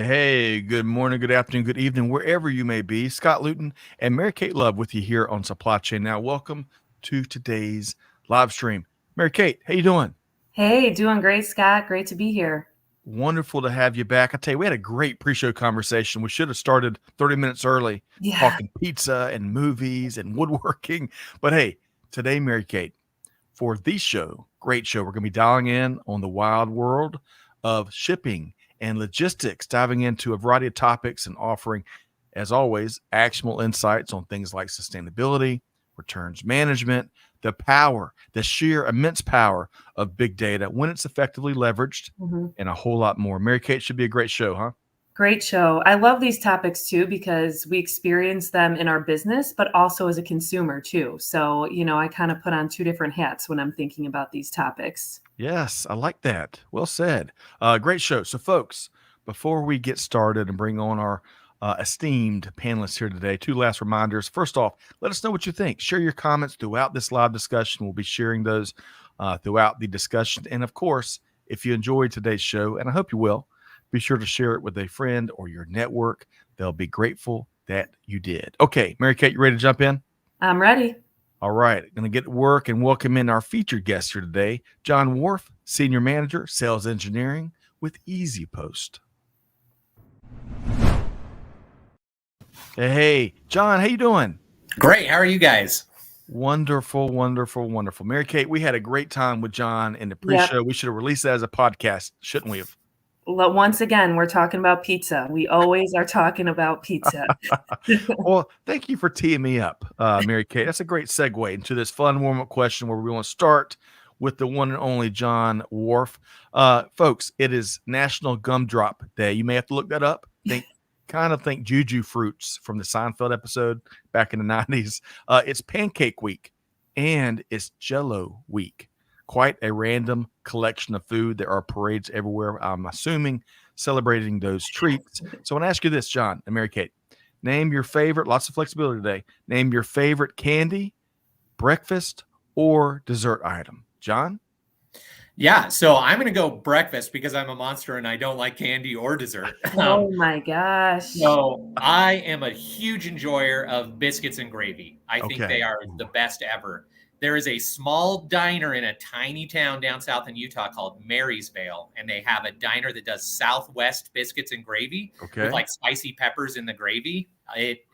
Hey, good morning, good afternoon, good evening, wherever you may be. Scott Luton and Mary Kate Love with you here on Supply Chain Now. Welcome to today's live stream. Mary Kate, how you doing? Hey, doing great, Scott. Great to be here. Wonderful to have you back. I tell you, we had a great pre-show conversation. We should have started 30 minutes early Yeah. talking pizza and movies and woodworking. But hey, today, Mary Kate, for the show, great show, we're going to be dialing in on the wild world of shipping and logistics, diving into a variety of topics and offering, as always, actionable insights on things like sustainability, returns management, the power, the sheer immense power of big data when it's effectively leveraged, hmm and a whole lot more. Mary Kate, should be a great show, huh? Great show. I love these topics too because we experience them in our business, but also as a consumer too. So, I kind of put on two different hats when I'm thinking about these topics. Yes, I like that. Well said. Great show. So, folks, before we get started and bring on our esteemed panelists here today, two last reminders. First off, let us know what you think. Share your comments throughout this live discussion. We'll be sharing those throughout the discussion. And of course, if you enjoyed today's show, and I hope you will, be sure to share it with a friend or your network. They'll be grateful that you did. Okay, Mary Kate, you ready to jump in? I'm ready. All right, going to get to work and welcome in our featured guest here today, John Warf, Senior Manager, Sales Engineering with EasyPost. Hey, John, how you doing? Great. How are you guys? Wonderful, wonderful, wonderful. Mary Kate, we had a great time with John in the Yep. pre-show. We should have released that as a podcast, shouldn't we have? Once again, we're talking about pizza. We always are talking about pizza. Well, thank you for teeing me up, Mary Kate. That's a great segue into this fun warm-up question where we want to start with the one and only John Warf. Folks, it is National Gumdrop Day. You may have to look that up. Think Juju Fruits from the Seinfeld episode back in the 90s. It's Pancake Week and it's Jello Week. Quite a random collection of food. There are parades everywhere, I'm assuming, celebrating those treats. So I want to ask you this, John and Mary Kate. Name your favorite, lots of flexibility today. Name your favorite candy, breakfast, or dessert item. John? Yeah, so I'm going to go breakfast because I'm a monster and I don't like candy or dessert. Oh my gosh. So I am a huge enjoyer of biscuits and gravy. I think Okay. they are the best ever. There is a small diner in a tiny town down south in Utah called Marysvale, and they have a diner that does Southwest biscuits and gravy Okay. with like spicy peppers in the gravy.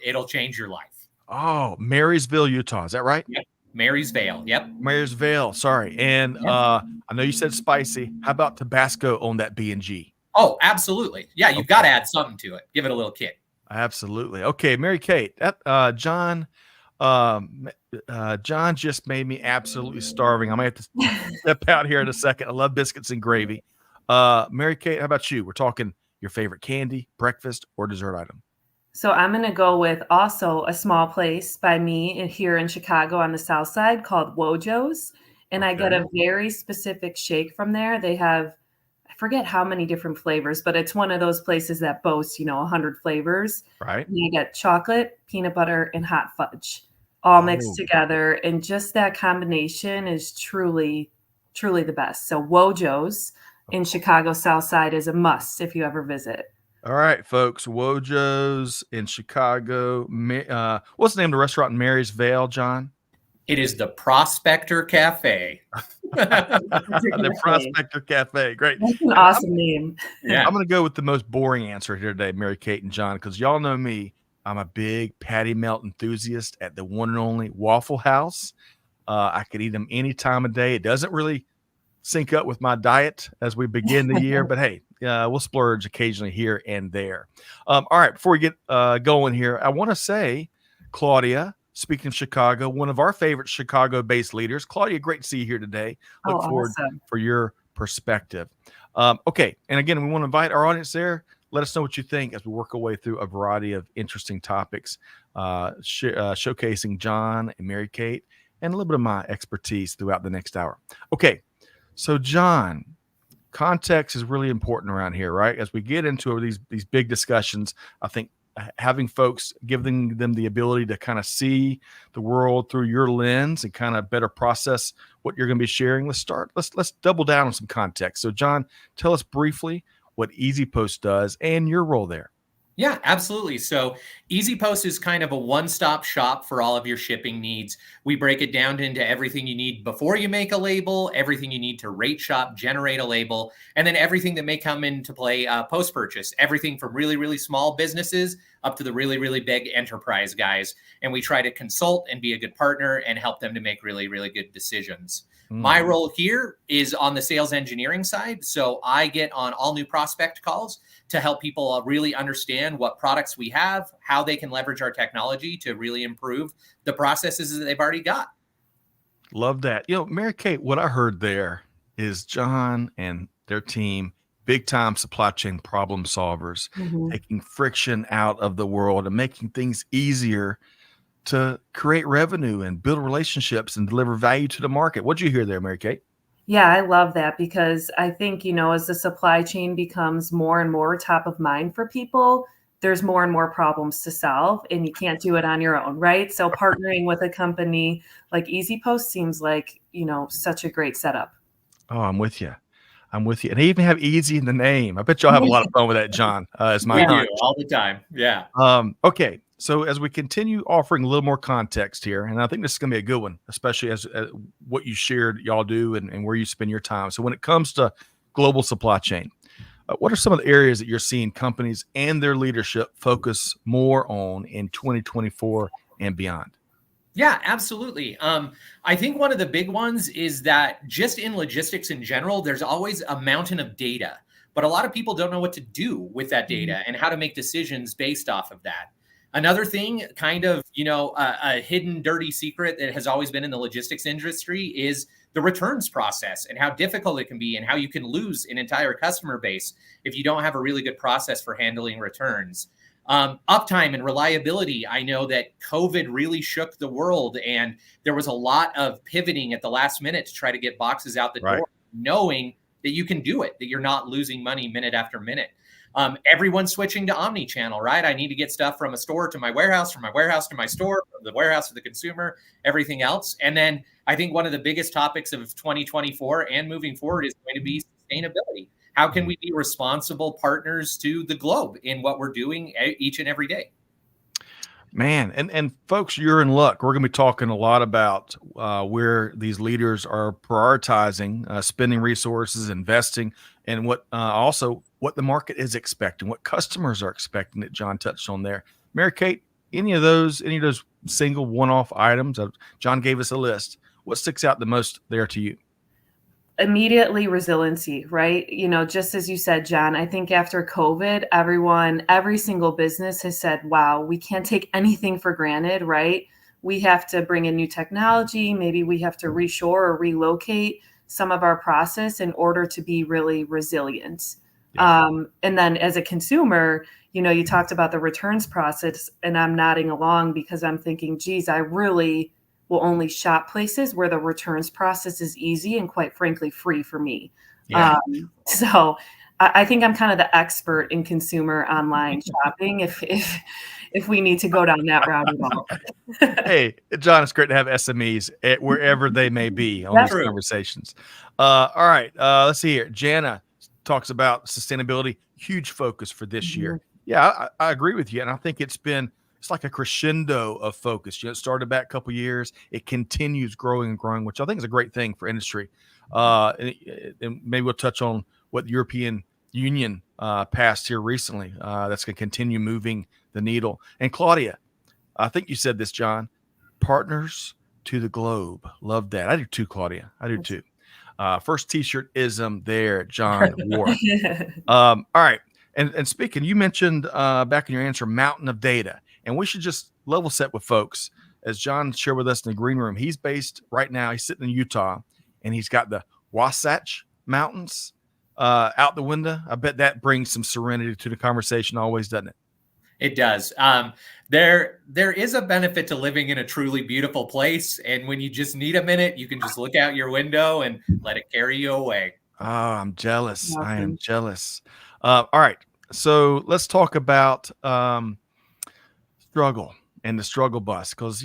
It'll change your life. Oh, Marysville, Utah. Is that right? Yep. Marysvale. Yep. Marysville. Sorry. And Yep. I know you said spicy. How about Tabasco on that B&G? Oh, absolutely. Yeah, you've got to add something to it. Give it a little kick. Absolutely. Okay, Mary Kate. John just made me absolutely starving. I might have to step out here in a second. I love biscuits and gravy. Mary Kate, how about you? We're talking your favorite candy, breakfast, or dessert item. So I'm going to go with also a small place by me here in Chicago on the south side called Wojo's. And I get Okay. a very specific shake from there. They have, I forget how many different flavors, but it's one of those places that boasts, 100 flavors. Right. And you get chocolate, peanut butter, and hot fudge all mixed Oh. together. And just that combination is truly, truly the best. So Wojo's in Chicago South Side is a must if you ever visit. All right, folks. Wojo's in Chicago. What's the name of the restaurant in Marysville, John? It is the Prospector Cafe. The Prospector Cafe. Great. That's an awesome name. Yeah. I'm going to go with the most boring answer here today, Mary Kate and John, because y'all know me. I'm a big patty melt enthusiast at the one and only Waffle House. I could eat them any time of day. It doesn't really sync up with my diet as we begin the year, but hey, we'll splurge occasionally here and there. All right, before we get going here, I want to say, Claudia, speaking of Chicago, one of our favorite Chicago-based leaders. Claudia, great to see you here today. Look forward Awesome. for your perspective. Okay, and again, we want to invite our audience there. Let us know what you think as we work our way through a variety of interesting topics, showcasing John and Mary Kate and a little bit of my expertise throughout the next hour. Okay, so John, context is really important around here, right? As we get into these big discussions, I think having folks, giving them the ability to kind of see the world through your lens and kind of better process what you're going to be sharing. Let's double down on some context. So John, tell us briefly what EasyPost does and your role there. Yeah, absolutely. So EasyPost is kind of a one-stop shop for all of your shipping needs. We break it down into everything you need before you make a label, everything you need to rate shop, generate a label, and then everything that may come into play post-purchase, everything from really, really small businesses up to the really, really big enterprise guys. And we try to consult and be a good partner and help them to make really, really good decisions. My role here is on the sales engineering side. So I get on all new prospect calls to help people really understand what products we have, how they can leverage our technology to really improve the processes that they've already got. Love that. Mary Kate, what I heard there is John and their team, big time supply chain problem solvers, taking friction out of the world and making things easier to create revenue and build relationships and deliver value to the market. What'd you hear there, Mary Kate? Yeah, I love that because I think, as the supply chain becomes more and more top of mind for people, there's more and more problems to solve and you can't do it on your own, right? So partnering with a company like EasyPost seems like, such a great setup. Oh, I'm with you. And they even have easy in the name. I bet y'all have a lot of fun with that, John, is my hunch. We do all the time. Yeah. Okay. So as we continue offering a little more context here, and I think this is going to be a good one, especially as what you shared y'all do and where you spend your time. So when it comes to global supply chain, what are some of the areas that you're seeing companies and their leadership focus more on in 2024 and beyond? Yeah, absolutely. I think one of the big ones is that just in logistics in general, there's always a mountain of data, but a lot of people don't know what to do with that data and how to make decisions based off of that. Another thing, kind of, a hidden dirty secret that has always been in the logistics industry is the returns process and how difficult it can be and how you can lose an entire customer base if you don't have a really good process for handling returns. Uptime and reliability. I know that COVID really shook the world and there was a lot of pivoting at the last minute to try to get boxes out the door, knowing that you can do it, that you're not losing money minute after minute. Everyone's switching to omni-channel, right? I need to get stuff from a store to my warehouse, from my warehouse to my store, from the warehouse to the consumer, everything else. And then I think one of the biggest topics of 2024 and moving forward is going to be sustainability. How can we be responsible partners to the globe in what we're doing each and every day? Man, and folks, you're in luck. We're going to be talking a lot about where these leaders are prioritizing, spending resources, investing, and what the market is expecting, what customers are expecting that John touched on there. Mary Kate, any of those single one-off items? John gave us a list. What sticks out the most there to you? Immediately resiliency, right? Just as you said, John, I think after COVID, every single business has said, wow, we can't take anything for granted, right? We have to bring in new technology. Maybe we have to reshore or relocate some of our process in order to be really resilient. Yeah. And then as a consumer, you talked about the returns process and I'm nodding along because I'm thinking, geez, I really will only shop places where the returns process is easy and quite frankly, free for me. Yeah. So I think I'm kind of the expert in consumer online shopping if we need to go down that route at all. Hey, John, it's great to have SMEs wherever they may be on these conversations. All right, let's see here. Jana talks about sustainability, huge focus for this year. Yeah, I agree with you. And I think it's like a crescendo of focus. It started back a couple years. It continues growing and growing, which I think is a great thing for industry. And maybe we'll touch on what the European Union passed here recently. That's going to continue moving the needle. And Claudia, I think you said this, John, partners to the globe. Love that. I do too, Claudia. I do too. First t-shirt ism there, John Warf. All right. And speaking, you mentioned back in your answer, mountain of data. And we should just level set with folks. As John shared with us in the green room, he's based right now, he's sitting in Utah, and he's got the Wasatch Mountains out the window. I bet that brings some serenity to the conversation always, doesn't it? It does. There is a benefit to living in a truly beautiful place. And when you just need a minute, you can just look out your window and let it carry you away. Oh, I'm jealous. Awesome. I am jealous. All right. So let's talk about struggle and the struggle bus, because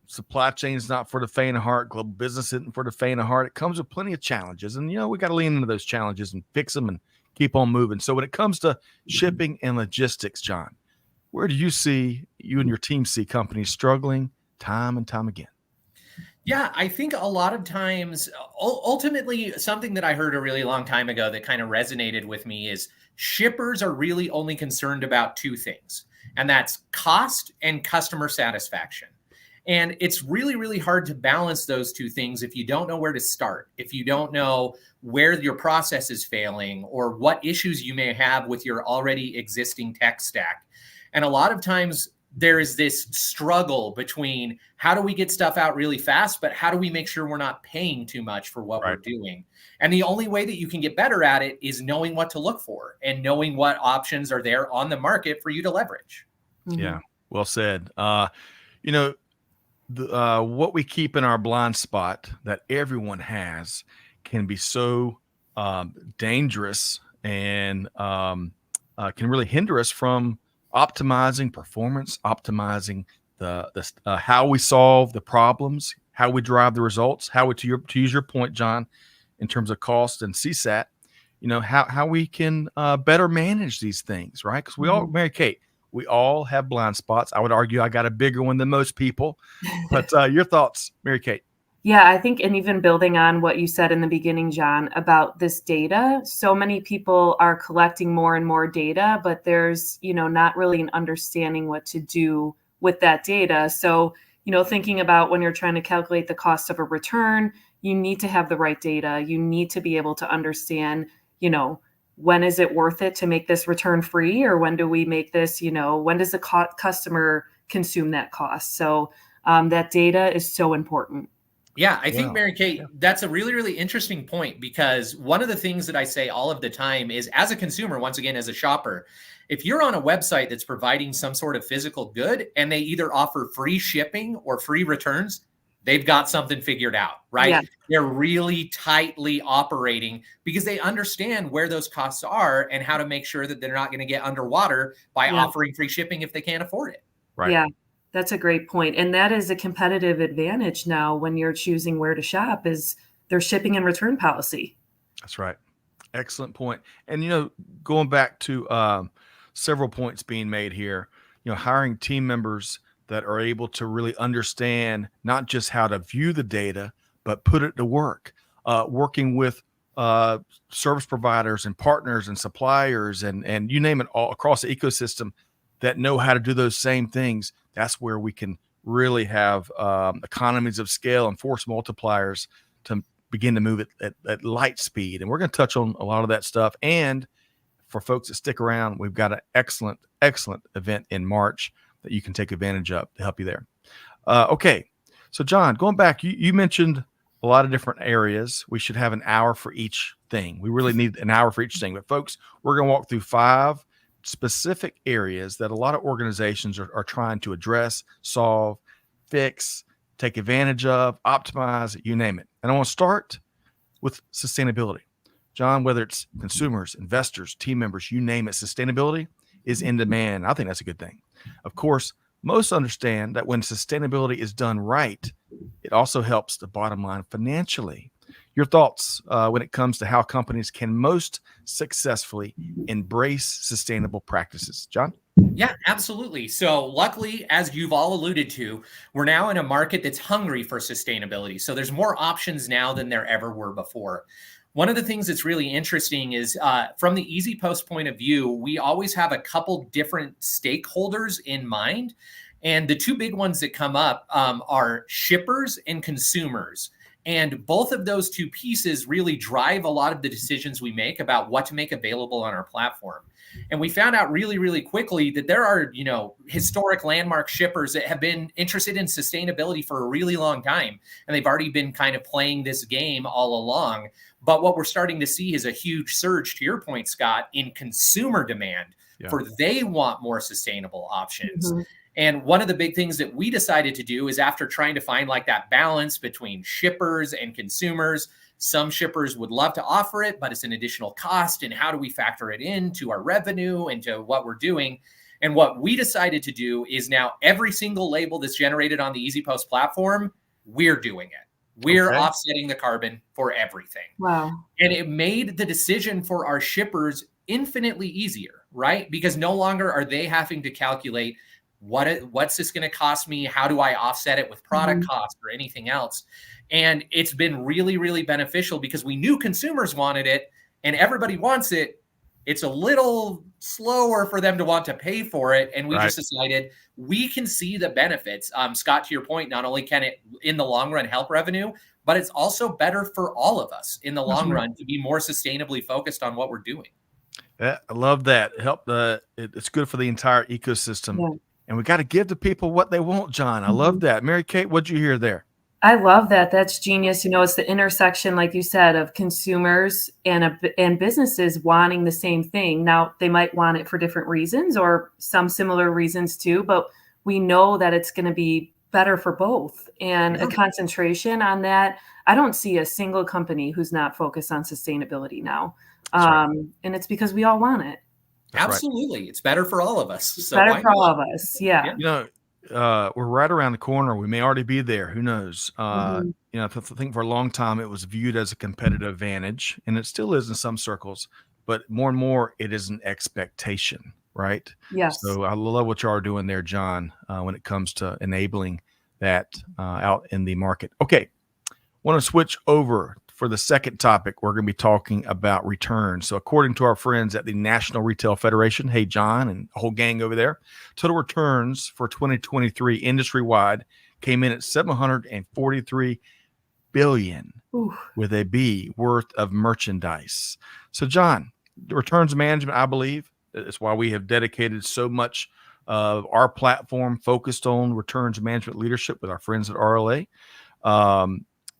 supply chain is not for the faint of heart. Global business isn't for the faint of heart. It comes with plenty of challenges, and we got to lean into those challenges and fix them and keep on moving. So when it comes to shipping and logistics, John, where do you and your team see companies struggling time and time again? Yeah, I think a lot of times, ultimately, something that I heard a really long time ago that kind of resonated with me is shippers are really only concerned about two things, and that's cost and customer satisfaction. And it's really, really hard to balance those two things if you don't know where to start, if you don't know where your process is failing or what issues you may have with your already existing tech stack. And a lot of times, there is this struggle between how do we get stuff out really fast, but how do we make sure we're not paying too much for what we're doing? And the only way that you can get better at it is knowing what to look for and knowing what options are there on the market for you to leverage. Yeah, well said. You know, what we keep in our blind spot that everyone has can be so dangerous and can really hinder us from optimizing performance, optimizing the how we solve the problems, how we drive the results, how we, to use your point, John, in terms of cost and CSAT, how we can better manage these things, right? Because we all, Mary Kate, we all have blind spots. I would argue I got a bigger one than most people, but your thoughts, Mary Kate? Yeah, I think, and even building on what you said in the beginning, John, about this data, so many people are collecting more and more data, but there's, not really an understanding what to do with that data. So, thinking about when you're trying to calculate the cost of a return, you need to have the right data. You need to be able to understand, when is it worth it to make this return free, or when do we make this, when does the customer consume that cost? So that data is so important. Yeah, I think, Mary Kate, that's a really, really interesting point, because one of the things that I say all of the time is, as a consumer, once again, as a shopper, if you're on a website that's providing some sort of physical good and they either offer free shipping or free returns, they've got something figured out, right? Yeah. They're really tightly operating because they understand where those costs are and how to make sure that they're not going to get underwater by offering free shipping if they can't afford it. Right. Yeah. That's a great point. And that is a competitive advantage now when you're choosing where to shop, is their shipping and return policy. That's right. Excellent point. And, going back to several points being made here, hiring team members that are able to really understand not just how to view the data, but put it to work, working with service providers and partners and suppliers and you name it, all across the ecosystem that know how to do those same things. That's where we can really have economies of scale and force multipliers to begin to move it at light speed. And we're going to touch on a lot of that stuff. And for folks that stick around, we've got an excellent event in March that you can take advantage of to help you there. Okay. So John, going back, you mentioned a lot of different areas. We should have an hour for each thing. We really need an hour for each thing. But folks, we're going to walk through 5 specific areas that a lot of organizations are trying to address, solve, fix, take advantage of, optimize, you name it. And I want to start with sustainability. John, whether it's consumers, investors, team members, you name it, sustainability is in demand. I think that's a good thing. Of course, most understand that when sustainability is done right, it also helps the bottom line financially. Your thoughts when it comes to how companies can most successfully embrace sustainable practices, John? Yeah, absolutely. So luckily, as you've all alluded to, we're now in a market that's hungry for sustainability. So there's more options now than there ever were before. One of the things that's really interesting is from the EasyPost point of view, we always have a couple different stakeholders in mind. And the two big ones that come up are shippers and consumers. And both of those two pieces really drive a lot of the decisions we make about what to make available on our platform. And we found out really, really quickly that there are, historic landmark shippers that have been interested in sustainability for a really long time. And they've already been kind of playing this game all along. But what we're starting to see is a huge surge, to your point, Scott, in consumer demand for they want more sustainable options. Mm-hmm. And one of the big things that we decided to do is, after trying to find like that balance between shippers and consumers, some shippers would love to offer it, but it's an additional cost. And how do we factor it into our revenue and to what we're doing? And what we decided to do is, now every single label that's generated on the EasyPost platform, we're doing it. We're Okay. offsetting the carbon for everything. Wow. And it made the decision for our shippers infinitely easier, right? Because no longer are they having to calculate what's this going to cost me? How do I offset it with product cost or anything else? And it's been really, really beneficial because we knew consumers wanted it and everybody wants it. It's a little slower for them to want to pay for it. And we just decided we can see the benefits. Scott, to your point, not only can it in the long run help revenue, but it's also better for all of us in the long run to be more sustainably focused on what we're doing. Yeah, I love that. It's good for the entire ecosystem. Yeah. And we got to give the people what they want, John. I love that. Mary Kate, what'd you hear there? I love that. That's genius. It's the intersection, like you said, of consumers and businesses wanting the same thing. Now, they might want it for different reasons or some similar reasons too, but we know that it's going to be better for both. And a concentration on that. I don't see a single company who's not focused on sustainability now. And it's because we all want it. That's absolutely. It's better for all of us. It's better for all of us. Yeah. We're right around the corner. We may already be there. Who knows? I think for a long time it was viewed as a competitive advantage, and it still is in some circles. But more and more, it is an expectation, right? Yes. So I love what you are doing there, John, when it comes to enabling that out in the market. Okay, want to switch over. For the second topic, we're going to be talking about returns. So according to our friends at the National Retail Federation, hey, John and the whole gang over there, total returns for 2023 industry-wide came in at $743 billion with a B worth of merchandise. So, John, the returns management, I believe, is why we have dedicated so much of our platform focused on returns management leadership with our friends at RLA.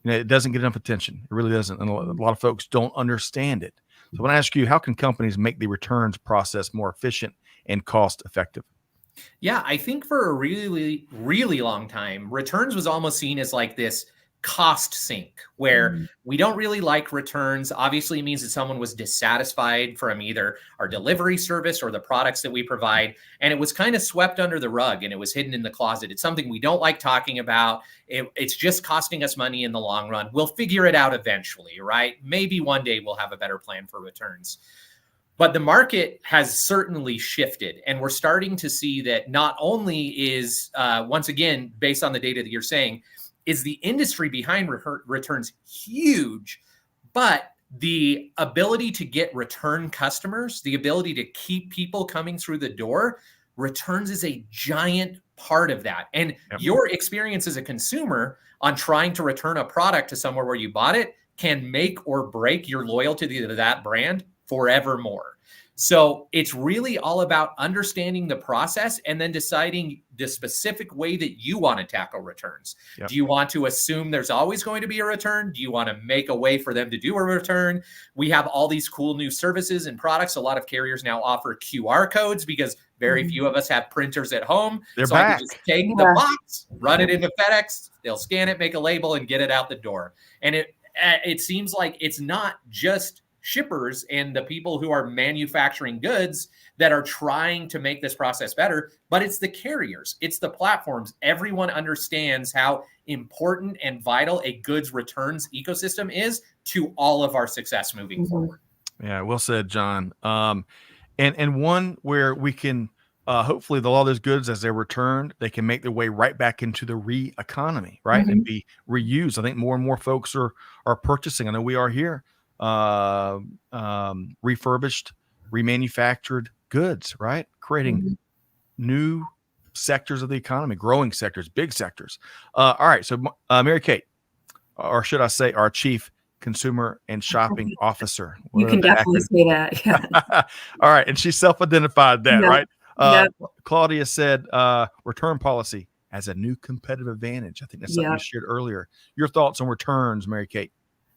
It doesn't get enough attention. It really doesn't. And a lot of folks don't understand it. So I want to ask you, how can companies make the returns process more efficient and cost effective? Yeah, I think for a really, really long time, returns was almost seen as like this cost sink where we don't really like returns. Obviously, it means that someone was dissatisfied from either our delivery service or the products that we provide. And it was kind of swept under the rug and it was hidden in the closet. It's something we don't like talking about. It's just costing us money in the long run. We'll figure it out eventually, right? Maybe one day we'll have a better plan for returns. But the market has certainly shifted, and we're starting to see that not only is, once again, based on the data that you're saying, is the industry behind returns huge, but the ability to get return customers, the ability to keep people coming through the door, returns is a giant part of that. And your experience as a consumer on trying to return a product to somewhere where you bought it can make or break your loyalty to that brand forevermore. So it's really all about understanding the process and then deciding the specific way that you want to tackle returns. Do you want to assume there's always going to be a return? Do you want to make a way for them to do a return? We have all these cool new services and products. A lot of carriers now offer QR codes because very few of us have printers at home. They're so back. I can just take the box, run it into FedEx, they'll scan it, make a label, and get it out the door. And it seems like it's not just shippers and the people who are manufacturing goods that are trying to make this process better, but it's the carriers, it's the platforms. Everyone understands how important and vital a goods returns ecosystem is to all of our success moving forward. Yeah, well said, John. And one where we can hopefully all those goods, as they're returned, they can make their way right back into the economy, right, and be reused. I think more and more folks are purchasing. I know we are here. Refurbished, remanufactured goods, right? Creating new sectors of the economy, growing sectors, big sectors. All right. So, Mary Kate, or should I say our Chief Consumer and Shopping Officer. You can definitely say that. Yeah. All right. And she self-identified that, right? Claudia said return policy as a new competitive advantage. I think that's something you shared earlier. Your thoughts on returns, Mary Kate?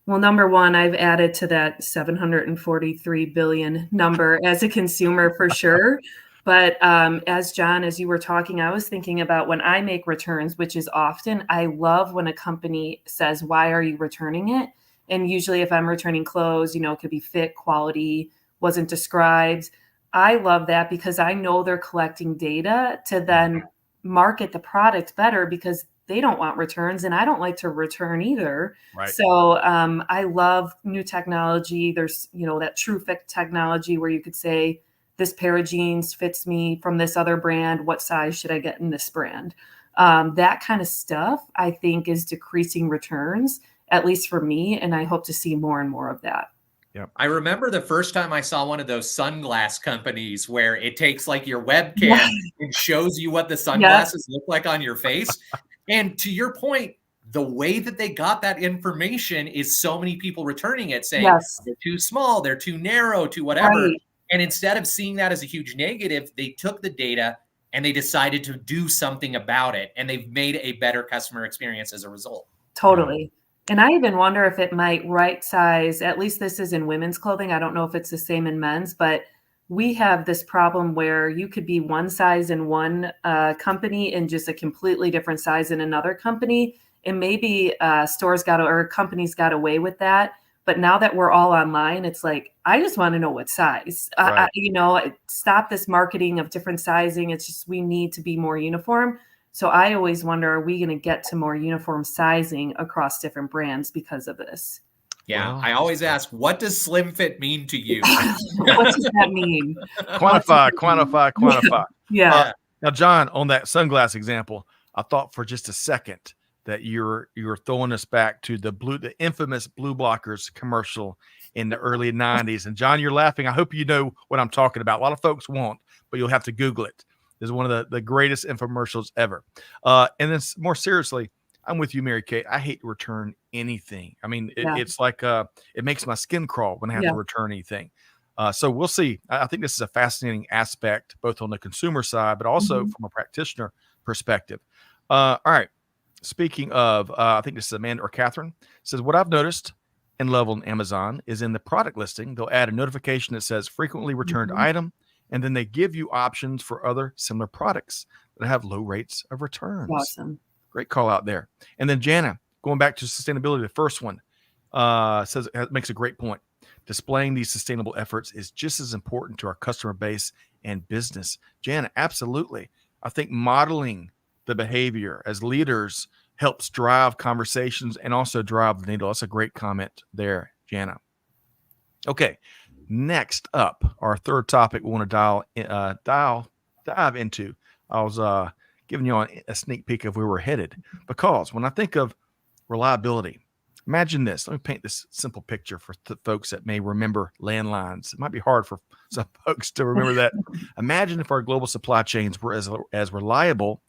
Well, number one, I've added to that 743 billion number as a consumer for sure. But as John, as you were talking, I was thinking about when I make returns, which is often, I love when a company says, why are you returning it? And usually if I'm returning clothes, it could be fit, quality, wasn't described. I love that because I know they're collecting data to then market the product better because they don't want returns, and I don't like to return either. Right. So I love new technology. There's, that true fit technology where you could say, this pair of jeans fits me from this other brand. What size should I get in this brand? That kind of stuff, I think, is decreasing returns, at least for me. And I hope to see more and more of that. Yep. I remember the first time I saw one of those sunglass companies where it takes like your webcam and shows you what the sunglasses look like on your face. And to your point, the way that they got that information is so many people returning it saying they're too small, they're too narrow, too whatever. Right. And instead of seeing that as a huge negative, they took the data and they decided to do something about it. And they've made a better customer experience as a result. Totally. And I even wonder if it might right size, at least this is in women's clothing. I don't know if it's the same in men's, but we have this problem where you could be one size in one company and just a completely different size in another company. And maybe companies got away with that. But now that we're all online, it's like, I just want to know what size. Right. Stop this marketing of different sizing. It's just, we need to be more uniform. So I always wonder, are we going to get to more uniform sizing across different brands because of this? Yeah, I always ask, what does slim fit mean to you? What does that mean? Quantify. Yeah. Now, John, on that sunglass example, I thought for just a second that you're throwing us back to the infamous Blue Blockers commercial in the early 90s. And John, you're laughing. I hope you know what I'm talking about. A lot of folks won't, but you'll have to Google it. Is one of the greatest infomercials ever. And then more seriously, I'm with you, Mary Kate. I hate to return anything. I mean, it's like it makes my skin crawl when I have to return anything. So we'll see. I think this is a fascinating aspect, both on the consumer side, but also from a practitioner perspective. All right. Speaking of, I think this is Amanda or Catherine, says, what I've noticed and love on Amazon is in the product listing, they'll add a notification that says frequently returned item. And then they give you options for other similar products that have low rates of returns. Awesome. Great call out there. And then Jana, going back to sustainability, the first one says it makes a great point. Displaying these sustainable efforts is just as important to our customer base and business. Jana, absolutely. I think modeling the behavior as leaders helps drive conversations and also drive the needle. That's a great comment there, Jana. Okay. Next up, our third topic we want to dive into. I was giving you a sneak peek of where we're headed, because when I think of reliability, imagine this. Let me paint this simple picture for folks that may remember landlines. It might be hard for some folks to remember that. Imagine if our global supply chains were as reliable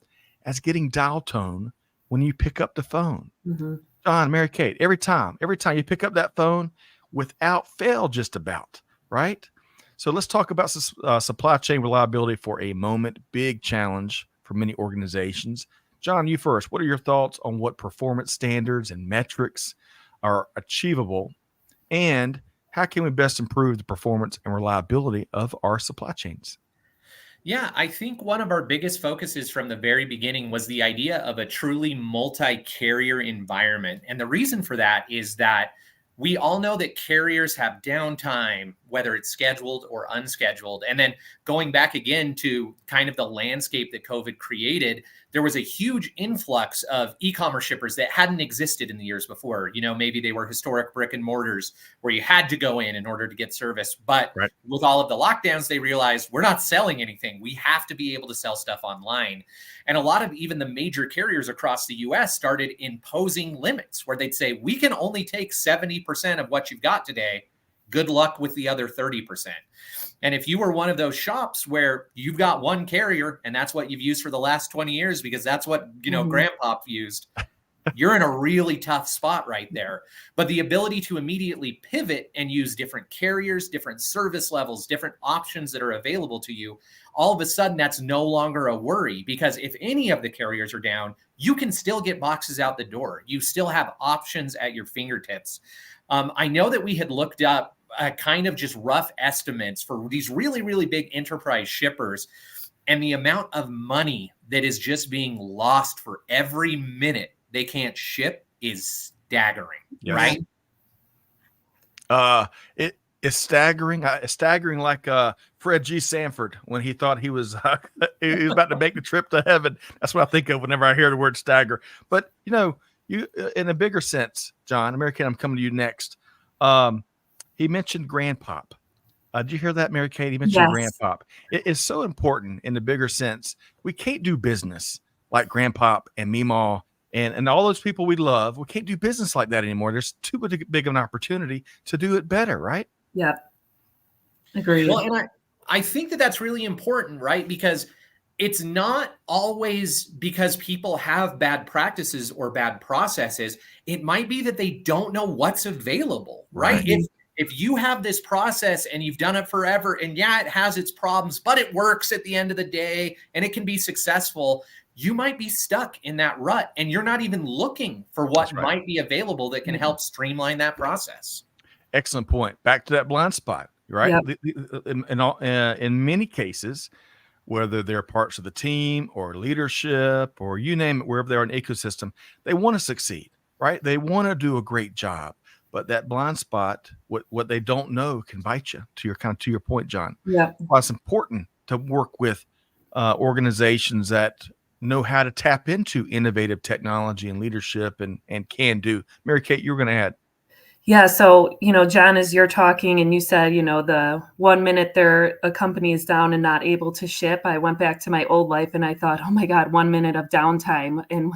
as getting dial tone when you pick up the phone. John, Mary Kate, every time you pick up that phone, without fail, just about, right? So let's talk about supply chain reliability for a moment. Big challenge for many organizations. John, you first. What are your thoughts on what performance standards and metrics are achievable, and how can we best improve the performance and reliability of our supply chains? Yeah, I think one of our biggest focuses from the very beginning was the idea of a truly multi-carrier environment. And the reason for that is that we all know that carriers have downtime, whether it's scheduled or unscheduled. And then going back again to kind of the landscape that COVID created, there was a huge influx of e-commerce shippers that hadn't existed in the years before. You know, maybe they were historic brick and mortars where you had to go in order to get service. But with all of the lockdowns, they realized we're not selling anything. We have to be able to sell stuff online. And a lot of even the major carriers across the US started imposing limits where they'd say, we can only take 70% of what you've got today. Good luck with the other 30%. And if you were one of those shops where you've got one carrier and that's what you've used for the last 20 years, because that's what, grandpa used, you're in a really tough spot right there. But the ability to immediately pivot and use different carriers, different service levels, different options that are available to you, all of a sudden that's no longer a worry, because if any of the carriers are down, you can still get boxes out the door. You still have options at your fingertips. I know that we had looked up kind of just rough estimates for these really, really big enterprise shippers, and the amount of money that is just being lost for every minute they can't ship is staggering, right? It's staggering. It's staggering, like Fred G. Sanford when he thought he was he was about to make the trip to heaven. That's what I think of whenever I hear the word stagger. But you in a bigger sense, John, American, I'm coming to you next. He mentioned grandpop. Did you hear that, Mary Kate? He mentioned Yes. grandpop. It is so important in the bigger sense. We can't do business like grandpop and Meemaw and all those people we love. We can't do business like that anymore. There's too big of an opportunity to do it better, right? Yep. Agreed. Well, and I think that that's really important, right? Because it's not always because people have bad practices or bad processes. It might be that they don't know what's available, right? If you have this process and you've done it forever, and yeah, it has its problems, but it works at the end of the day and it can be successful, you might be stuck in that rut and you're not even looking for what might be available that can help streamline that process. Excellent point. Back to that blind spot, right? Yep. In many cases, whether they're parts of the team or leadership or you name it, wherever they're in ecosystem, they want to succeed, right? They want to do a great job, but that blind spot, what they don't know, can bite you. To your point, John. Yeah. Well, it's important to work with organizations that know how to tap into innovative technology and leadership and can do. Mary Kate, you were going to add. Yeah. So, John, as you're talking and you said, the 1 minute a company is down and not able to ship, I went back to my old life and I thought, oh my God, 1 minute of downtime. And,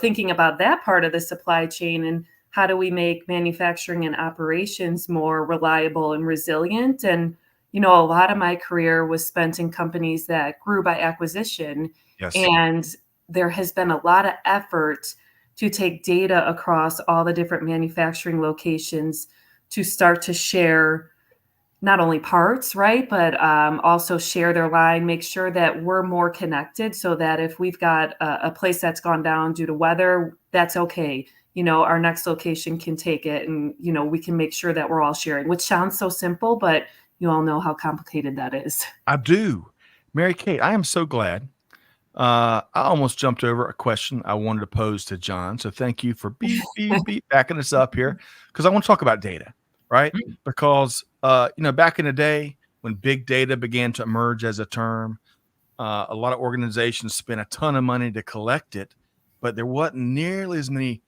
thinking about that part of the supply chain and how do we make manufacturing and operations more reliable and resilient? And, a lot of my career was spent in companies that grew by acquisition. Yes. And there has been a lot of effort to take data across all the different manufacturing locations to start to share not only parts, right, but also share their line, make sure that we're more connected so that if we've got a place that's gone down due to weather, that's okay. Our next location can take it and, we can make sure that we're all sharing, which sounds so simple, but you all know how complicated that is. I do. Mary Kate, I am so glad. I almost jumped over a question I wanted to pose to John. So thank you for backing us up here because I want to talk about data, right? Because, back in the day when big data began to emerge as a term, a lot of organizations spent a ton of money to collect it, but there wasn't nearly as many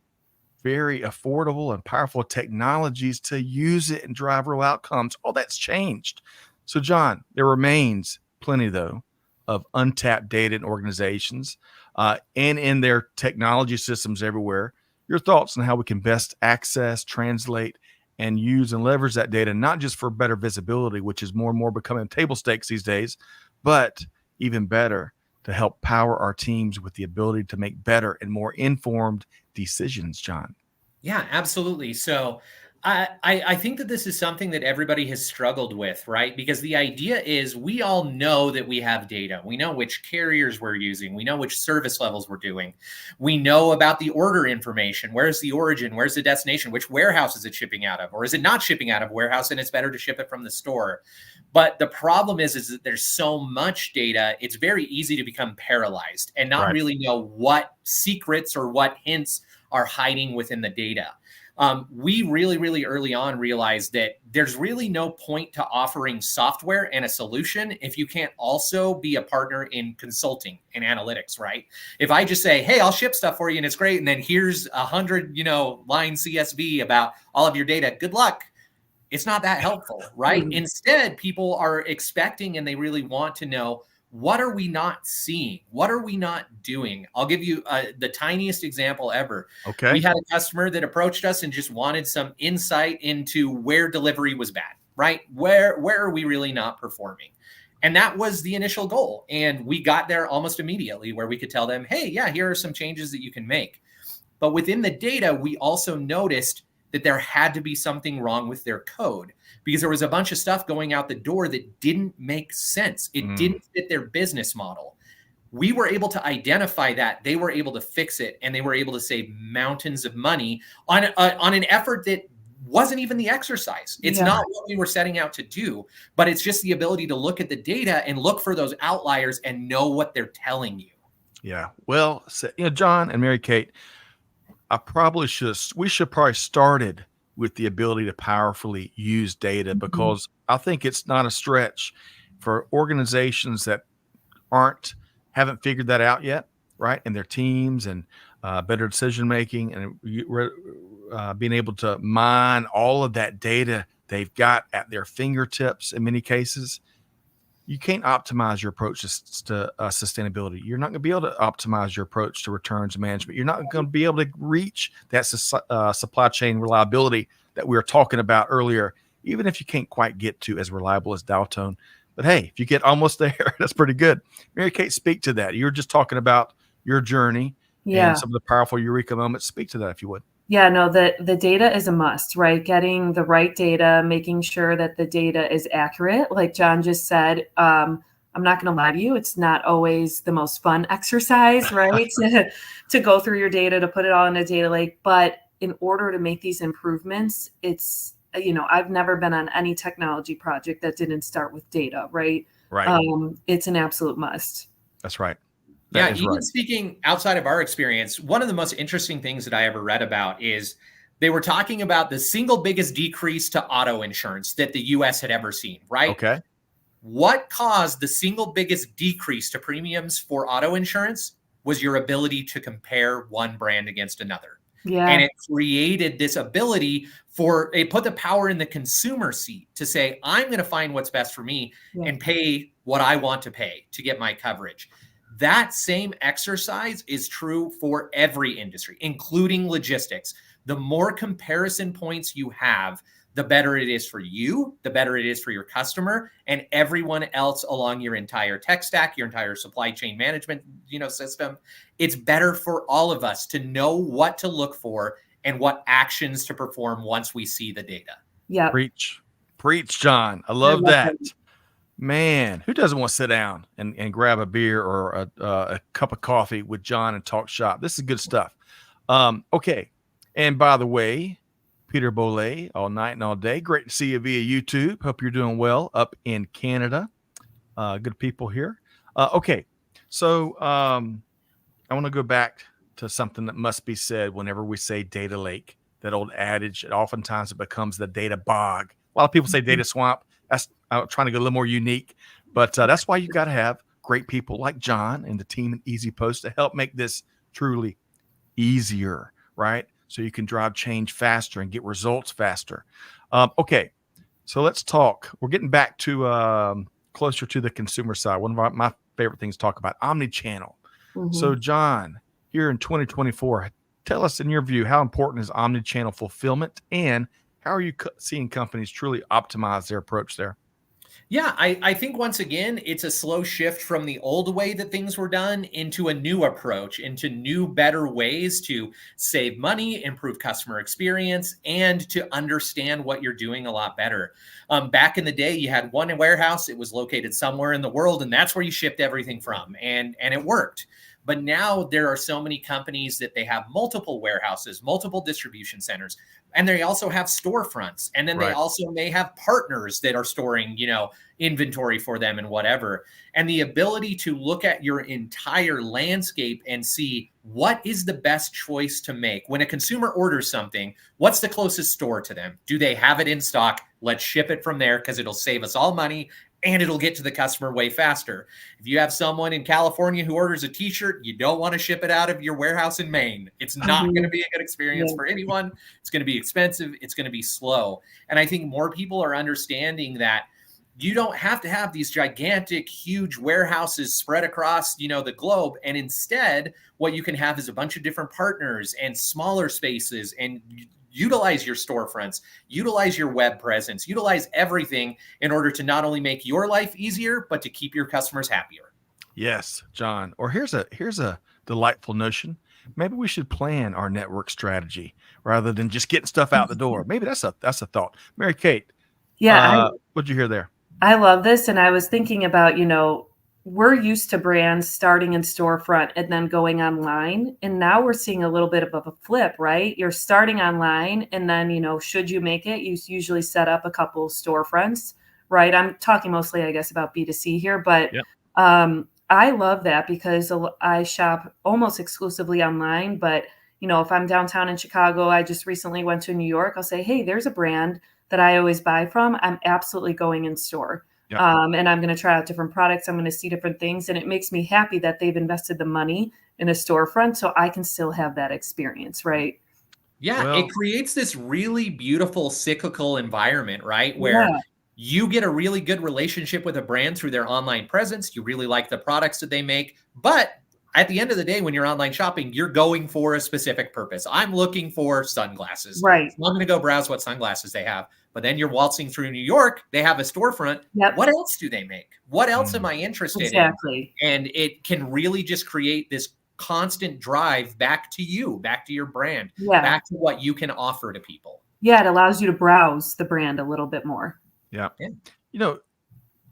very affordable and powerful technologies to use it and drive real outcomes. All that's changed. So, John, there remains plenty, though, of untapped data in organizations and in their technology systems everywhere. Your thoughts on how we can best access, translate, and use and leverage that data, not just for better visibility, which is more and more becoming table stakes these days, but even better to help power our teams with the ability to make better and more informed decisions, John. Yeah, absolutely. So I think that this is something that everybody has struggled with, right? Because the idea is we all know that we have data. We know which carriers we're using. We know which service levels we're doing. We know about the order information. Where's the origin? Where's the destination? Which warehouse is it shipping out of? Or is it not shipping out of warehouse and it's better to ship it from the store? But the problem is that there's so much data, it's very easy to become paralyzed and not really know what secrets or what hints are hiding within the data. We really, really early on realized that there's really no point to offering software and a solution if you can't also be a partner in consulting and analytics, right? If I just say, hey, I'll ship stuff for you and it's great, and then here's 100, line CSV about all of your data, good luck. It's not that helpful, right? Instead, people are expecting and they really want to know, what are we not seeing? What are we not doing? I'll give you the tiniest example ever. Okay. We had a customer that approached us and just wanted some insight into where delivery was bad, right? Where are we really not performing? And that was the initial goal. And we got there almost immediately where we could tell them, hey, yeah, here are some changes that you can make. But within the data, we also noticed that there had to be something wrong with their code because there was a bunch of stuff going out the door that didn't make sense. It didn't fit their business model. We were able to identify that. They were able to fix it, and they were able to save mountains of money on an effort that wasn't even the exercise. It's not what we were setting out to do, but it's just the ability to look at the data and look for those outliers and know what they're telling you. Yeah. Well, John and Mary Kate, we should probably started with the ability to powerfully use data, because I think it's not a stretch for organizations that haven't figured that out yet, right? And their teams and better decision making and being able to mine all of that data they've got at their fingertips in many cases. You can't optimize your approach to sustainability. You're not going to be able to optimize your approach to returns management. You're not going to be able to reach that supply chain reliability that we were talking about earlier, even if you can't quite get to as reliable as Dow Tone. But hey, if you get almost there, that's pretty good. Mary Kate, speak to that. You were just talking about your journey and some of the powerful eureka moments. Speak to that if you would. Yeah, no, the data is a must, right? Getting the right data, making sure that the data is accurate. Like John just said, I'm not going to lie to you. It's not always the most fun exercise, right? to go through your data, to put it all in a data lake. But in order to make these improvements, it's, I've never been on any technology project that didn't start with data, right? Right. It's an absolute must. That's right. Yeah, even speaking outside of our experience, one of the most interesting things that I ever read about is they were talking about the single biggest decrease to auto insurance that the US had ever seen, right? Okay. What caused the single biggest decrease to premiums for auto insurance was your ability to compare one brand against another. Yeah. And it created this ability it put the power in the consumer seat to say, I'm going to find what's best for me and pay what I want to pay to get my coverage. That same exercise is true for every industry, including logistics. The more comparison points you have, the better it is for you, the better it is for your customer, and everyone else along your entire tech stack, your entire supply chain management, system. It's better for all of us to know what to look for and what actions to perform once we see the data. Yeah. Preach, John. I love that. Man, who doesn't want to sit down and grab a beer or a cup of coffee with John and talk shop? This is good stuff. Okay. And by the way, Peter Bollet, all night and all day. Great to see you via YouTube. Hope you're doing well up in Canada. Good people here. Okay. So I want to go back to something that must be said whenever we say data lake, that old adage. Oftentimes it becomes the data bog. A lot of people say data swamp. I'm trying to go a little more unique, but that's why you got to have great people like John and the team at EasyPost to help make this truly easier, right? So you can drive change faster and get results faster. Okay, so let's talk. We're getting back to closer to the consumer side. One of my favorite things to talk about, omni-channel. Mm-hmm. So John, here in 2024, tell us in your view, how important is omni-channel fulfillment, and how are you seeing companies truly optimize their approach there? Yeah, I think once again, it's a slow shift from the old way that things were done into a new approach, into new, better ways to save money, improve customer experience, and to understand what you're doing a lot better. Back in the day, you had one warehouse. It was located somewhere in the world, and that's where you shipped everything from, and it worked. But now there are so many companies that they have multiple warehouses, multiple distribution centers, and they also have storefronts. And then they also may have partners that are storing, inventory for them and whatever. And the ability to look at your entire landscape and see what is the best choice to make. When a consumer orders something, what's the closest store to them? Do they have it in stock? Let's ship it from there because it'll save us all money and it'll get to the customer way faster. If you have someone in California who orders a t-shirt, you don't want to ship it out of your warehouse in Maine. It's not going to be a good experience for anyone. It's going to be expensive. It's going to be slow. And I think more people are understanding that you don't have to have these gigantic, huge warehouses spread across, the globe. And instead, what you can have is a bunch of different partners and smaller spaces, and utilize your storefronts, utilize your web presence, utilize everything in order to not only make your life easier, but to keep your customers happier. Yes, John. Or here's a delightful notion. Maybe we should plan our network strategy rather than just getting stuff out the door. Maybe that's a thought. Mary Kate. Yeah. What'd you hear there? I love this. And I was thinking about, we're used to brands starting in storefront and then going online. And now we're seeing a little bit of a flip, right? You're starting online, and then, should you make it, you usually set up a couple storefronts, right? I'm talking mostly, I guess, about B2C here, but I love that because I shop almost exclusively online, but if I'm downtown in Chicago, I just recently went to New York, I'll say, hey, there's a brand that I always buy from. I'm absolutely going in store. Yep. And I'm going to try out different products. I'm going to see different things. And it makes me happy that they've invested the money in a storefront so I can still have that experience, right? Yeah, Well, it creates this really beautiful cyclical environment, right? Where you get a really good relationship with a brand through their online presence. You really like the products that they make. But at the end of the day, when you're online shopping, you're going for a specific purpose. I'm looking for sunglasses. Right. So I'm going to go browse what sunglasses they have. But then you're waltzing through New York. They have a storefront. Yep. What else do they make? What else am I interested Exactly. in? And it can really just create this constant drive back to you, back to your brand, back to what you can offer to people. Yeah, it allows you to browse the brand a little bit more. Yeah.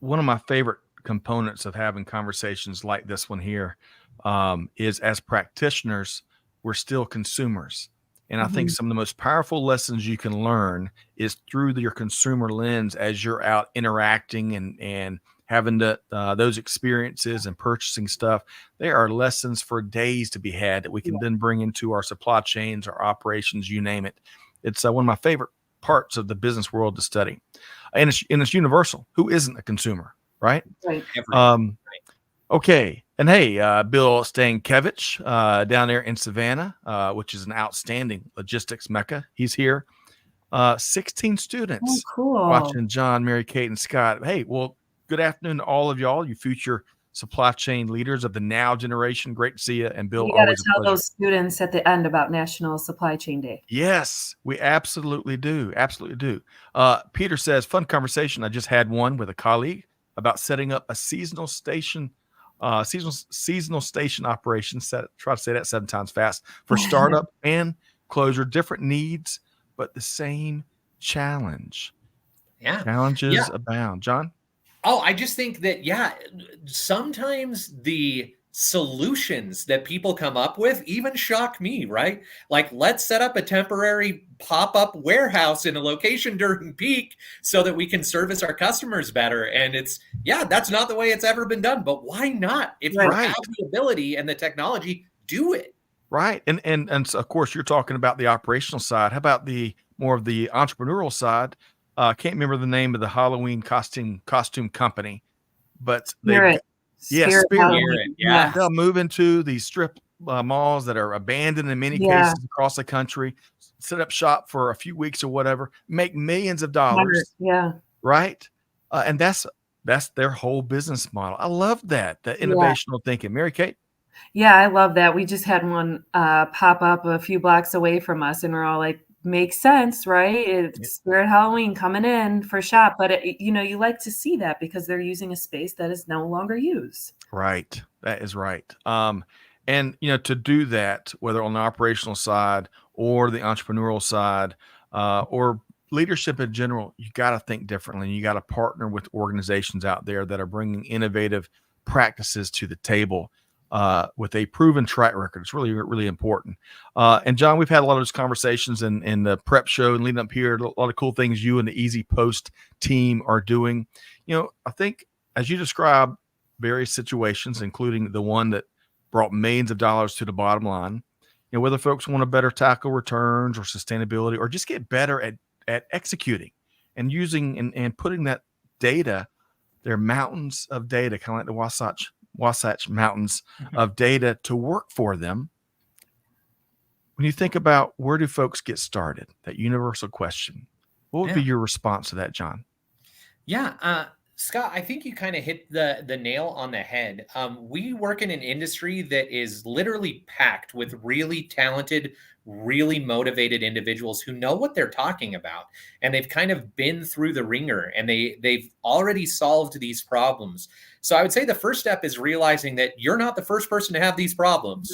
One of my favorite components of having conversations like this one here is, as practitioners, we're still consumers. And I think some of the most powerful lessons you can learn is through your consumer lens as you're out interacting and having those experiences and purchasing stuff. There are lessons for days to be had that we can then bring into our supply chains, our operations, you name it. It's one of my favorite parts of the business world to study. And it's universal. Who isn't a consumer, right? Right. Okay. And hey, Bill Stankiewicz down there in Savannah, which is an outstanding logistics mecca. He's here. 16 students watching John, Mary Kate, and Scott. Hey, well, good afternoon to all of y'all, you future supply chain leaders of the now generation. Great to see you. And Bill, you got to always tell those students at the end about National Supply Chain Day. Yes, we absolutely do. Absolutely do. Peter says, fun conversation. I just had one with a colleague about setting up a seasonal station operation. Try to say that 7 times fast for startup and closure. Different needs, but the same challenge. Yeah, challenges abound. John? Oh, I just think that, sometimes the solutions that people come up with even shock me, right? Like, let's set up a temporary pop-up warehouse in a location during peak so that we can service our customers better. And that's not the way it's ever been done, but why not? If you have the ability and the technology, do it. Right. And of course, you're talking about the operational side. How about the more of the entrepreneurial side? Can't remember the name of the Halloween costume company, but Spirit. They'll move into these strip malls that are abandoned in many cases across the country, set up shop for a few weeks or whatever, make millions of dollars. Right. And that's their whole business model. I love that innovational thinking. Mary Kate? Yeah, I love that. We just had one pop up a few blocks away from us, and we're all like, makes sense, right? It's Spirit Halloween coming in for shop, but you like to see that because they're using a space that is no longer used. Right. That is right. And to do that, whether on the operational side or the entrepreneurial side, or leadership in general, you got to think differently. You got to partner with organizations out there that are bringing innovative practices to the table. With a proven track record. It's really, really important. And John, we've had a lot of those conversations in the prep show and leading up here, a lot of cool things you and the Easy Post team are doing. I think as you describe various situations, including the one that brought millions of dollars to the bottom line, whether folks want to better tackle returns or sustainability, or just get better at executing and using and putting that data, their mountains of data, kind of like the Wasatch Mountains of data to work for them. When you think about where do folks get started, that universal question, what would be your response to that, John? Scott, I think you kind of hit the nail on the head. We work in an industry that is literally packed with really talented, really motivated individuals who know what they're talking about, and they've kind of been through the ringer, and they've already solved these problems. So I would say the first step is realizing that you're not the first person to have these problems.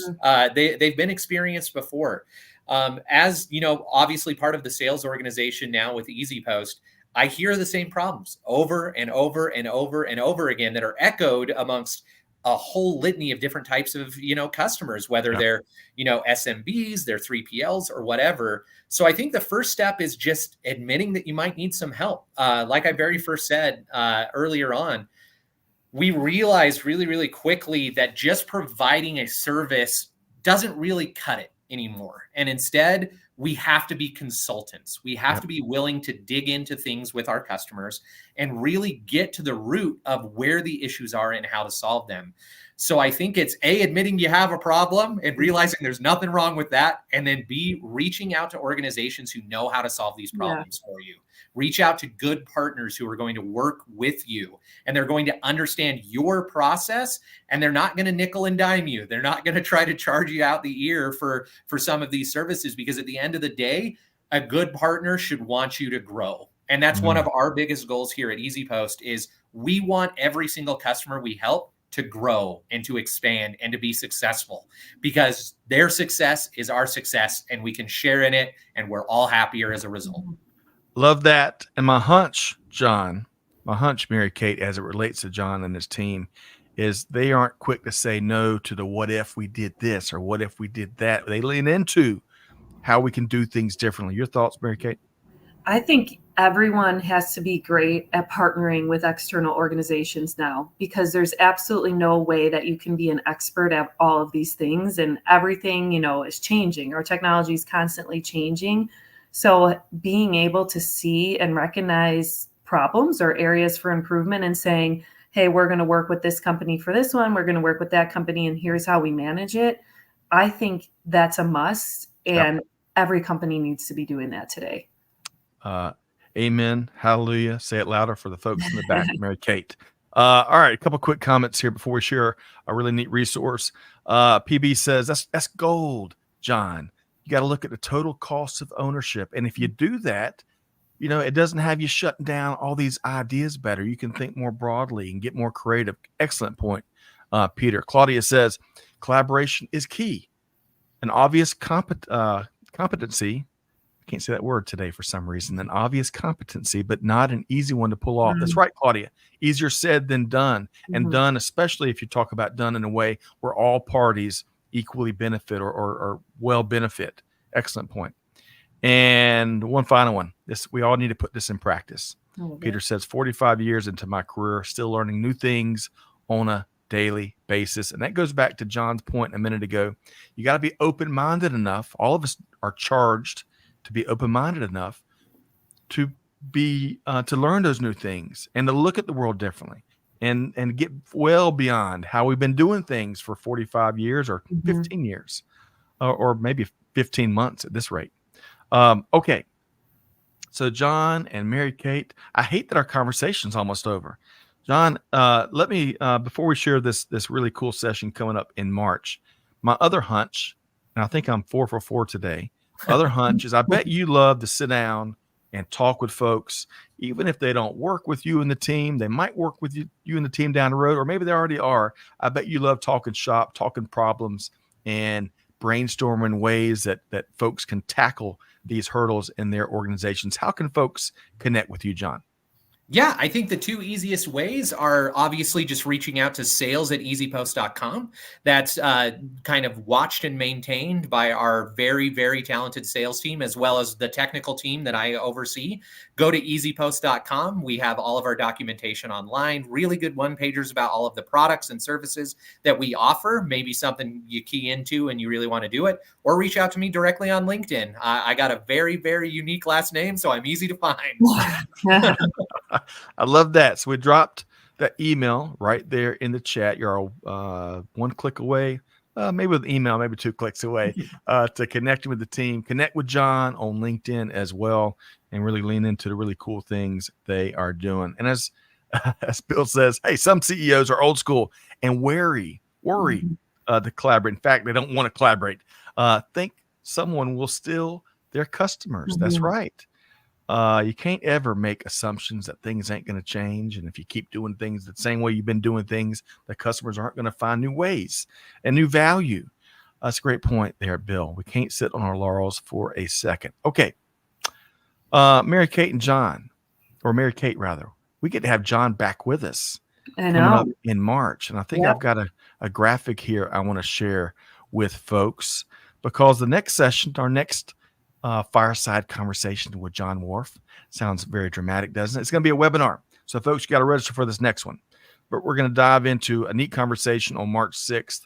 They've been experienced before. As obviously part of the sales organization now with Easy Post, I hear the same problems over and over and over and over again that are echoed amongst a whole litany of different types of, customers, whether they're, SMBs, they're 3PLs or whatever. So I think the first step is just admitting that you might need some help. Like I very first said earlier on, we realized really, really quickly that just providing a service doesn't really cut it. anymore. And instead, we have to be consultants. We have to be willing to dig into things with our customers and really get to the root of where the issues are and how to solve them. So I think it's A, admitting you have a problem and realizing there's nothing wrong with that. And then B, reaching out to organizations who know how to solve these problems for you. Reach out to good partners who are going to work with you, and they're going to understand your process, and they're not going to nickel and dime you. They're not going to try to charge you out the ear for some of these services, because at the end of the day, a good partner should want you to grow. And that's one of our biggest goals here at EasyPost is we want every single customer we help to grow and to expand and to be successful, because their success is our success and we can share in it, and we're all happier as a result. Love that. And my hunch, John, Mary Kate, as it relates to John and his team, is they aren't quick to say no to the what if we did this or what if we did that. They lean into how we can do things differently. Your thoughts, Mary Kate? I think everyone has to be great at partnering with external organizations now, because there's absolutely no way that you can be an expert at all of these things, and everything, is changing. Our technology is constantly changing. So being able to see and recognize problems or areas for improvement and saying, hey, we're going to work with this company for this one, we're going to work with that company, and here's how we manage it. I think that's a must, and every company needs to be doing that today. Amen. Hallelujah. Say it louder for the folks in the back, Mary Kate. All right, a couple quick comments here before we share a really neat resource. PB says, that's gold, John. You got to look at the total cost of ownership. And if you do that, it doesn't have you shutting down all these ideas better. You can think more broadly and get more creative. Excellent point, Peter. Claudia says, collaboration is key. An obvious competency. I can't say that word today for some reason. An obvious competency, but not an easy one to pull off. That's right, Claudia. Easier said than done. And done, especially if you talk about done in a way where all parties equally benefit or well benefit. Excellent point. And one final one. We all need to put this in practice. Peter says, 45 years into my career, still learning new things on a daily basis. And that goes back to John's point a minute ago. You got to be open-minded enough. All of us are charged to be open-minded enough to be to learn those new things and to look at the world differently and get well beyond how we've been doing things for 45 years or 15 years or maybe 15 months at this rate. Okay. So John and Mary Kate, I hate that our conversation's almost over. John, let me, before we share this really cool session coming up in March, my other hunch, and I think I'm 4 for 4 today, other hunch is I bet you love to sit down and talk with folks, even if they don't work with you and the team. They might work with you and the team down the road, or maybe they already are. I bet you love talking shop, talking problems, and brainstorming ways that folks can tackle these hurdles in their organizations. How can folks connect with you, John? Yeah, I think the two easiest ways are obviously just reaching out to sales@easypost.com. That's kind of watched and maintained by our very, very talented sales team, as well as the technical team that I oversee. Go to easypost.com. We have all of our documentation online, really good one-pagers about all of the products and services that we offer, maybe something you key into and you really want to do it, or reach out to me directly on LinkedIn. I got a very, very unique last name, so I'm easy to find. I love that. So we dropped that email right there in the chat. You're one click away, maybe with email, maybe 2 clicks away to connect with the team, connect with John on LinkedIn as well, and really lean into the really cool things they are doing. And as Bill says, hey, some CEOs are old school and worry to collaborate. In fact, they don't want to collaborate. Think someone will steal their customers. That's right. You can't ever make assumptions that things ain't going to change. And if you keep doing things the same way you've been doing things, the customers aren't going to find new ways and new value. That's a great point there, Bill. We can't sit on our laurels for a second. Okay. Mary Kate and John, or Mary Kate rather, we get to have John back with us coming up in March. And I think I've got a graphic here I want to share with folks, because the next session, our next fireside conversation with John Warf. Sounds very dramatic, doesn't it? It's going to be a webinar. So folks, you got to register for this next one. But we're going to dive into a neat conversation on March 6th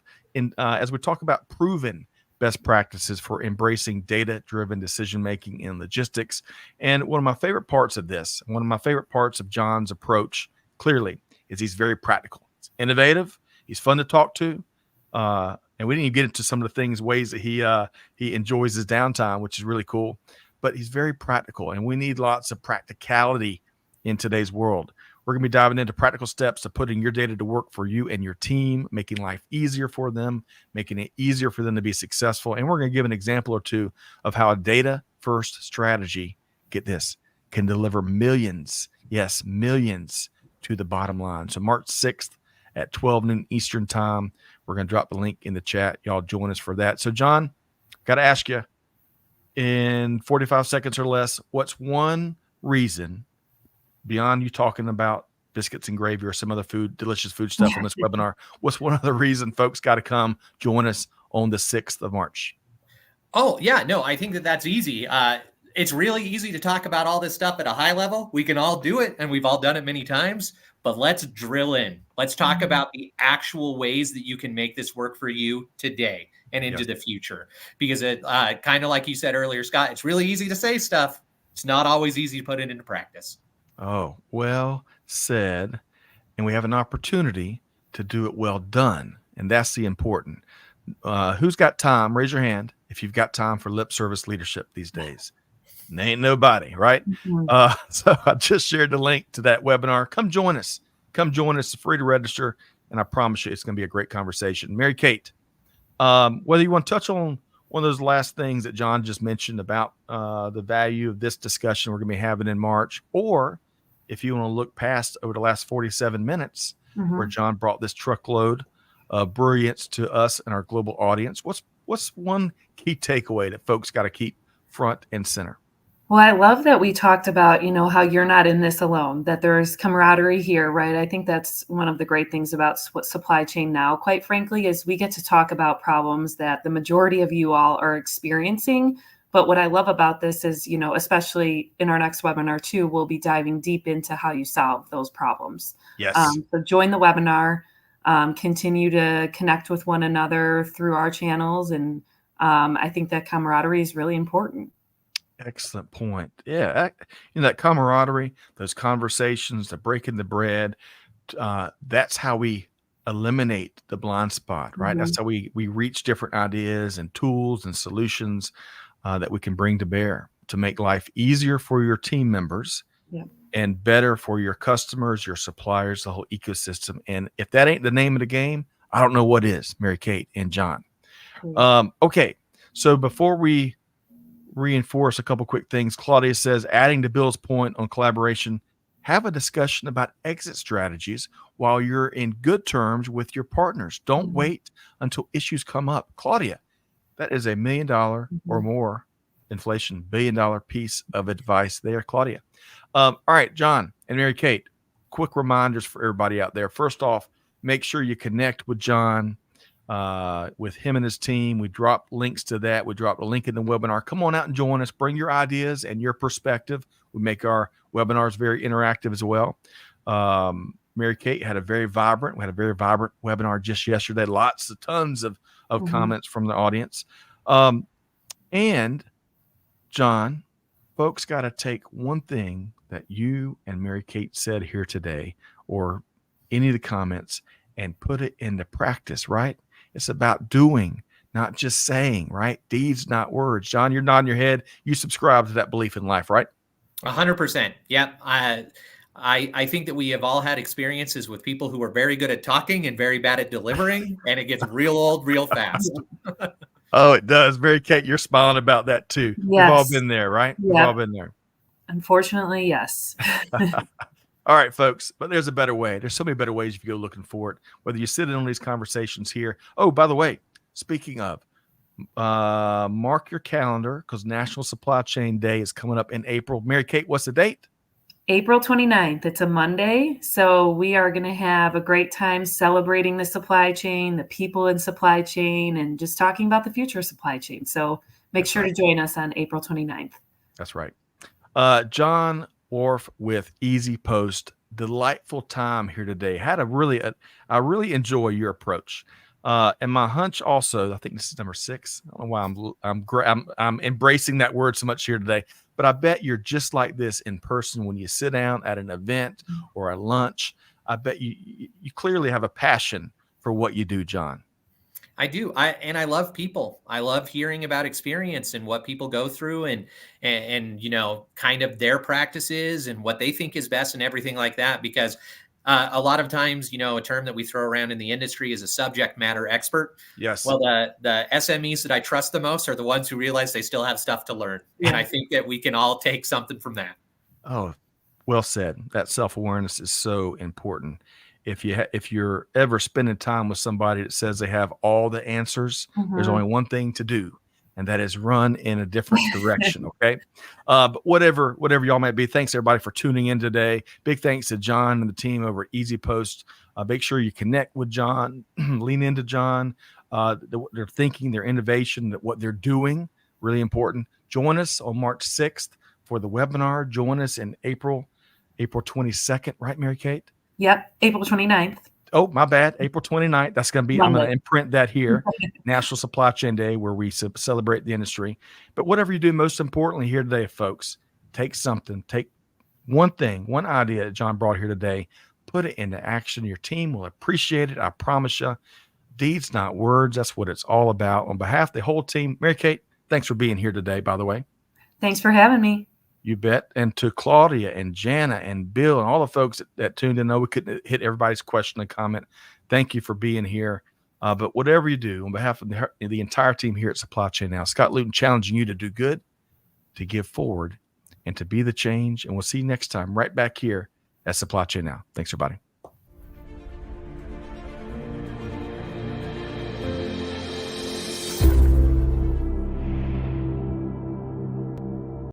as we talk about proven best practices for embracing data-driven decision-making in logistics. And one of my favorite parts of this, one of my favorite parts of John's approach, clearly, is he's very practical. It's innovative. He's fun to talk to. And we didn't even get into some of the things, ways that he enjoys his downtime, which is really cool. But he's very practical, and we need lots of practicality in today's world. We're going to be diving into practical steps to putting your data to work for you and your team, making life easier for them, making it easier for them to be successful. And we're going to give an example or two of how a data-first strategy, get this, can deliver millions, yes, millions to the bottom line. So March 6th at 12 noon Eastern time, we're going to drop the link in the chat. Y'all join us for that. So John, got to ask you in 45 seconds or less, what's one reason, beyond you talking about biscuits and gravy or some other delicious food stuff on this webinar, what's one other reason folks got to come join us on the 6th of March? Oh, yeah, no, I think that's easy. It's really easy to talk about all this stuff at a high level. We can all do it, and we've all done it many times, but let's drill in. Let's talk about the actual ways that you can make this work for you today and into the future. Because it kind of like you said earlier, Scott, it's really easy to say stuff. It's not always easy to put it into practice. Oh, well said. And we have an opportunity to do it well done. And that's the important. Who's got time? Raise your hand if you've got time for lip service leadership these days. And there ain't nobody, right? So I just shared the link to that webinar. Come join us. Come join us. It's free to register. And I promise you it's going to be a great conversation. Mary Kate, whether you want to touch on one of those last things that John just mentioned about the value of this discussion we're going to be having in March, or if you want to look past over the last 47 minutes where John brought this truckload of brilliance to us and our global audience, what's one key takeaway that folks got to keep front and center? Well, I love that we talked about, how you're not in this alone, that there's camaraderie here, right? I think that's one of the great things about supply chain now, quite frankly, is we get to talk about problems that the majority of you all are experiencing. But what I love about this is, especially in our next webinar too, we'll be diving deep into how you solve those problems. Yes. So join the webinar, continue to connect with one another through our channels. And I think that camaraderie is really important. Excellent point. Yeah. That camaraderie, those conversations, the breaking the bread, that's how we eliminate the blind spot, right? That's how we reach different ideas and tools and solutions that we can bring to bear to make life easier for your team members and better for your customers, your suppliers, the whole ecosystem. And if that ain't the name of the game, I don't know what is, Mary Kate and John. Okay. So before we reinforce a couple quick things, Claudia says, adding to Bill's point on collaboration, have a discussion about exit strategies while you're in good terms with your partners. Don't wait until issues come up. Claudia, that is $1 million or more inflation, $1 billion piece of advice there, Claudia. All right, John and Mary Kate, quick reminders for everybody out there. First off, make sure you connect with John, with him and his team. We drop links to that. We drop a link in the webinar. Come on out and join us. Bring your ideas and your perspective. We make our webinars very interactive as well. Mary Kate had a very vibrant webinar just yesterday. Tons of comments from the audience. And John, folks got to take one thing that you and Mary Kate said here today, or any of the comments, and put it into practice, right? It's about doing, not just saying, right? Deeds, not words. John, you're nodding your head. You subscribe to that belief in life, right? 100%. Yeah. I think that we have all had experiences with people who are very good at talking and very bad at delivering, and it gets real old real fast. Oh, it does. Mary Kate, you're smiling about that too. Yes. We've all been there, right? Yeah. We've all been there. Unfortunately, yes. All right, folks, but there's a better way. There's so many better ways if you go looking for it, whether you sit in on these conversations here. Oh, by the way, speaking of, mark your calendar because National Supply Chain Day is coming up in April. Mary Kate, what's the date? April 29th. It's a Monday. So we are going to have a great time celebrating the supply chain, the people in supply chain, and just talking about the future of supply chain. So make sure to join us on April 29th. That's right. John Warf with Easy Post. Delightful time here today. I really enjoy your approach. And my hunch also, I think this is number 6. I don't know why I'm embracing that word so much here today, but I bet you're just like this in person when you sit down at an event or a lunch. I bet you clearly have a passion for what you do, John. I do. I love people. I love hearing about experience and what people go through and kind of their practices and what they think is best and everything like that. Because a lot of times, a term that we throw around in the industry is a subject matter expert. Yes. Well, the SMEs that I trust the most are the ones who realize they still have stuff to learn. Yeah. And I think that we can all take something from that. Oh, well said. That self-awareness is so important. If you're ever spending time with somebody that says they have all the answers, there's only one thing to do, and that is run in a different direction. Okay. But whatever y'all might be, thanks everybody for tuning in today. Big thanks to John and the team over at Easy Post. Make sure you connect with John, lean into John, their thinking, their innovation, what they're doing, really important. Join us on March 6th for the webinar. Join us in April 22nd, right, Mary Kate? Yep, April 29th. Oh, my bad. April 29th. That's going to be, Monday. I'm going to imprint that here. National Supply Chain Day, where we celebrate the industry. But whatever you do, most importantly here today, folks, take one thing, one idea that John brought here today, put it into action. Your team will appreciate it. I promise you. Deeds, not words. That's what it's all about. On behalf of the whole team, Mary Kate, thanks for being here today, by the way. Thanks for having me. You bet. And to Claudia and Jana and Bill and all the folks that tuned in, we couldn't hit everybody's question and comment. Thank you for being here. But whatever you do, on behalf of the entire team here at Supply Chain Now, Scott Luton challenging you to do good, to give forward, and to be the change. And we'll see you next time right back here at Supply Chain Now. Thanks, everybody.